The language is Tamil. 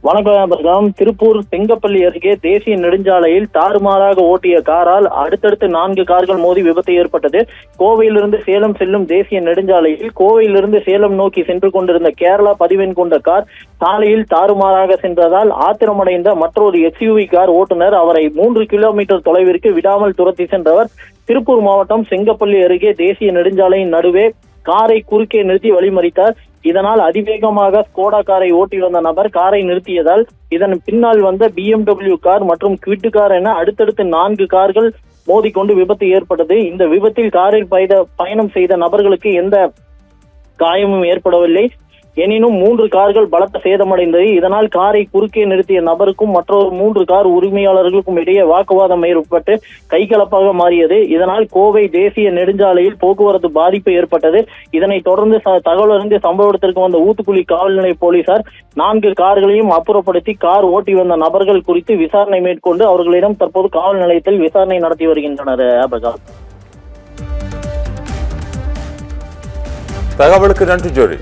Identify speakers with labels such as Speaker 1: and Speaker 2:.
Speaker 1: வணக்கம். திருப்பூர் செங்கப்பள்ளி அருகே தேசிய நெடுஞ்சாலையில் தாறுமாறாக ஓட்டிய காரால் அடுத்தடுத்து 4 கார்கள் மோதி விபத்து ஏற்பட்டது. கோவையிலிருந்து சேலம் செல்லும் தேசிய நெடுஞ்சாலையில் கோவையிலிருந்து சேலம் நோக்கி சென்று கொண்டிருந்த கேரளா பதிவெண் கொண்ட கார் சாலையில் தாறுமாறாக சென்றதால் ஆத்திரமடைந்த மற்றொரு எஸ்யூவி கார் ஓட்டுநர் அவரை 3 கிலோமீட்டர் தொலைவிற்கு விடாமல் துரத்தி சென்றவர் திருப்பூர் மாவட்டம் செங்கப்பள்ளி அருகே தேசிய நெடுஞ்சாலையின் நடுவே காரை குறுக்கே நிறுத்தி வழிமறித்தார். இதனால் அதிவேகமாக ஸ்கோடா காரை ஓட்டி வந்த நபர் காரை நிறுத்தியதால் இதன் பின்னால் வந்த BMW கார் மற்றும் குவிட் கார் என அடுத்தடுத்து 4 கார்கள் மோதிக்கொண்டு விபத்து ஏற்பட்டது. இந்த விபத்தில் காரில் பயணம் செய்த நபர்களுக்கு எந்த காயமும் ஏற்படவில்லை. எனினும் 3 கார்கள் பலத்த சேதமடைந்தது. இதனால் காரை குறுக்கே நிறுத்திய நபருக்கும் மற்றொரு 3 கார் உரிமையாளர்களுக்கும் இடையே வாக்குவாதம் ஏற்பட்டு கைகலப்பாக மாறியது. இதனால் கோவை தேசிய நெடுஞ்சாலையில் போக்குவரத்து பாதிப்பு ஏற்பட்டது. இதனைத் தொடர்ந்து தகவல் அறிந்து சம்பவ இடத்திற்கு வந்த ஊத்துக்குளி காவல் நிலைய போலீசார் 4 கார்களையும் அப்புறப்படுத்தி கார் ஓட்டி வந்த நபர்கள் குறித்து விசாரணை மேற்கொண்டு அவர்களிடம் தற்போது காவல் நிலையத்தில் விசாரணை நடத்தி வருகின்றனர்.
Speaker 2: தகவலுக்கு நன்றி ஜோடி.